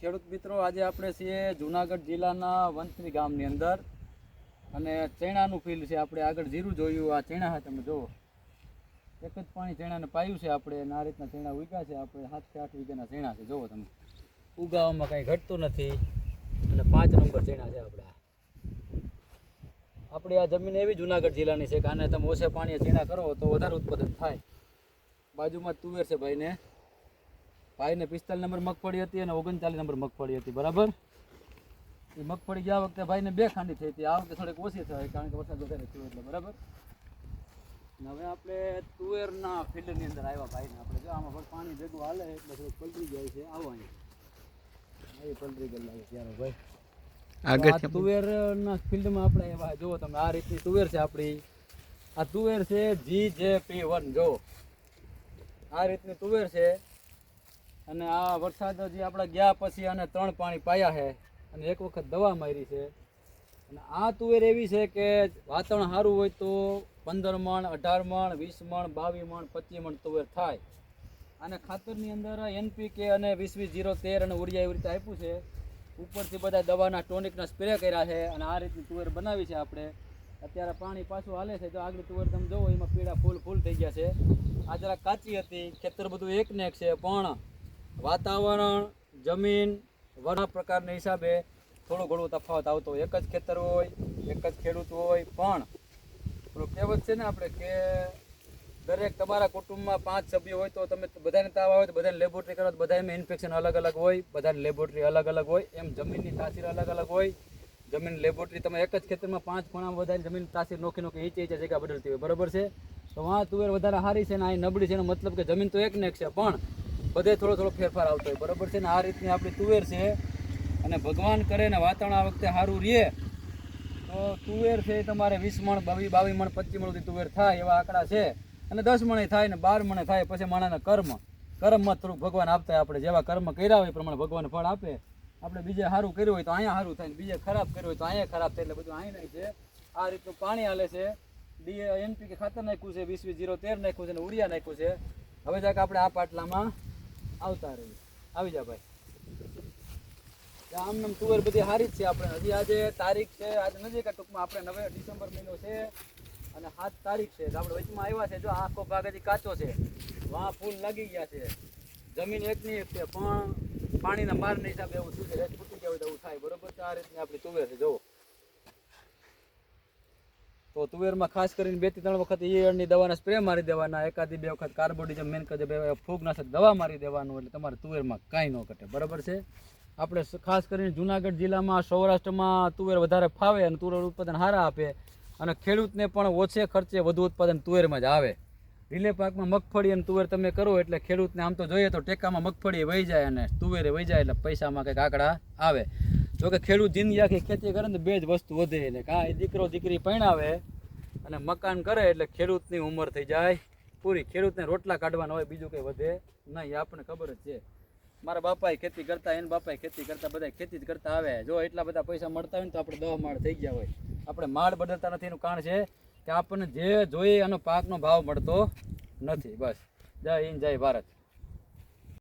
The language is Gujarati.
ખેડૂત મિત્રો, આજે આપણે છીએ જુનાગઢ જિલ્લાના વંથલી ગામની અંદર અને ચણાનું ફિલ્ડ છે. આપણે આગળ જીરું જોયું, આ ચણા છે, તમે જુઓ એક જ પાણી ચણાને પાયું છે આપણે, અને આ રીતના ચણા ઉગ્યા છે. આપણે 7 થી 8 વીઘાના ચણા છે. જુઓ તમે, ઉગાવામાં કંઈ ઘટતું નથી અને 5 નંબર ચણા છે. આપણી આ જમીન એવી જુનાગઢ જિલ્લાની છે કે આને તમે ઓછે પાણીએ ચણા કરો તો વધારે ઉત્પાદન થાય. બાજુમાં તુવેર છે ભાઈને 45 નંબર મગફળી હતી અને 39 નંબર મગફળી હતી. બરાબર, એ મગફળી ગયા વખતે ભાઈને 2 ખાંડી થઈ હતી, આ વખતે થોડીક ઓછી થાય કારણ કે વરસાદ વધારે થયો એટલે. બરાબર, હવે આપણે તુવેરના ફિલ્ડની અંદર આવ્યા ભાઈને. આપણે જો આમાં પણ પાણી ભેગું હાલે એટલે થોડુંક પલટી જાય છે. આવો અહીંયા પલટી ગયેલ લાગે ત્યારે ભાઈ. આગળ તુવેરના ફિલ્ડમાં આપણે એવા જુઓ તમે, આ રીતની તુવેર છે આપણી. આ તુવેર છે GJP1. જો આ રીતની તુવેર છે અને આ વરસાદ જે આપણે ગયા પછી આને 3 પાણી પાયા છે અને 1 વખત દવા મારી છે. અને આ તુવેર એવી છે કે વાતાવરણ સારું હોય તો 15 મણ, 18 મણ, 20 મણ, 22 મણ, 25 મણ તુવેર થાય. અને ખાતરની અંદર NPK અને 20-20-0-13 અને ઉરિયા એવી રીતે આપ્યું છે. ઉપરથી બધા દવાના ટોનિકના સ્પ્રે કર્યા છે અને આ રીતની તુવેર બનાવી છે આપણે. અત્યારે પાણી પાછું હાલે છે. જો આગળ તુવેર તમે જુઓ, એમાં પીળા ફૂલ થઈ ગયા છે. આ જરા કાચી હતી, ખેતર બધું એક ને એક છે, પણ વાતાવરણ, જમીન, વરના પ્રકારના હિસાબે થોડું ઘણું તફાવત આવતો હોય. એક જ ખેતર હોય, એક જ ખેડૂત હોય, પણ પેલું કહેવત છે ને આપણે કે દરેક તમારા કુટુંબમાં 5 સભ્યો હોય તો તમે બધાને તાવ આવે તો બધાને લેબોરેટરી કરો તો બધામાં ઇન્ફેક્શન અલગ અલગ હોય, બધાને લેબોરેટરી અલગ અલગ હોય. એમ જમીનની તાસીર અલગ અલગ હોય. જમીન લેબોરેટરી તમે એક જ ખેતરમાં 5 ખૂણા વધારે જમીન તાસીર નોખી ઈચે જગ્યા બદલતી હોય. બરાબર છે, તો આ તુવેર વધારે સારી છે ને આ નબળી છે. એનો મતલબ કે જમીન તો એક ને એક છે, પણ બધે થોડો ફેરફાર આવતો હોય. બરાબર છે ને, આ રીતની આપણી તુવેર છે. અને ભગવાન કરે ને વાતાવરણ આ વખતે સારું રહે તો તુવેર છે તમારે 20 મણ, 22 મણ, 25 મણ સુધી તુવેર થાય એવા આંકડા છે. અને 10 મણે થાય ને 12 મણે થાય. પછી માણાના કર્મમાં થોડુંક ભગવાન આપતા હોય. આપણે જેવા કર્મ કર્યા હોય એ પ્રમાણે ભગવાન ફળ આપે. આપણે બીજે સારું કર્યું હોય તો અહીંયા સારું થાય, બીજે ખરાબ કર્યું હોય તો અહીંયા ખરાબ થાય. એટલે બધું અહીં નહીં છે. આ રીતનું પાણી હાલે છે. NPK ખાતર નાખ્યું છે, 20-20-0-13 નાખ્યું છે અને ઉરિયા નાખ્યું છે. હવે જાક આપણે આ પાટલામાં આવતા રહીએ. આવી જા ભાઈ. આમ તુવેર બધી સારી જ છે. આપણે હજી આજે તારીખ છે, આજે નજીક ટૂંકમાં આપણે ડિસેમ્બર મહિનો છે અને 7 તારીખ છે. આપણે વચમાં આવ્યા છે. જો આખો ભાગ હજી કાચો છે, વાં ફૂલ લાગી ગયા છે. જમીન એકની એક છે, પણ પાણીના મારના હિસાબે એવું થયું છે. રેત ફૂટી ગયા હોય તો એવું થાય. બરોબર છે, આ રીતની આપણી તુવેર છે. જુઓ તો તુવેરમાં ખાસ કરીને 2 થી 3 વખત ઈયળની દવાના સ્પ્રે મારી દેવાના, 1 થી 2 વખત કાર્બોડિઝમ મેન કે ફૂગનાશક દવા મારી દેવાનું, એટલે તમારે તુવેરમાં કાંઈ ન ઘટે. બરાબર છે. આપણે ખાસ કરીને જુનાગઢ જિલ્લામાં, સૌરાષ્ટ્રમાં તુવેર વધારે ફાવે અને તુવેર ઉત્પાદન સારા આપે અને ખેડૂતને પણ ઓછે ખર્ચે વધુ ઉત્પાદન તુવેરમાં જ આવે. રીલે પાકમાં મગફળી અને તુવેર તમે કરો એટલે ખેડૂતને આમ તો જોઈએ તો ટેકામાં મગફળી વહી જાય અને તુવેરે વહી જાય એટલે પૈસામાં કંઈક આંકડા આવે. જોકે ખેડૂત જિંદગી આખી ખેતી કરે ને 2 જ વસ્તુ વધે એને, કાં દીકરો દીકરી પરણાવે અને મકાન કરે એટલે ખેડૂતની ઉંમર થઈ જાય પૂરી. ખેડૂતને રોટલા કાઢવાના હોય, બીજું કંઈ વધે નહીં. આપણને ખબર જ છે. મારા બાપાએ ખેતી કરતા, એના બાપાએ ખેતી કરતા, બધા ખેતી જ કરતા આવે. જો એટલા બધા પૈસા મળતા હોય ને તો આપણે 10 માળ થઈ ગયા હોય. આપણે માળ બદલતા નથી. એનું કારણ છે કે આપણને જે જોઈએ એનો પાકનો ભાવ મળતો નથી. બસ. જય હિન્દ, જય ભારત.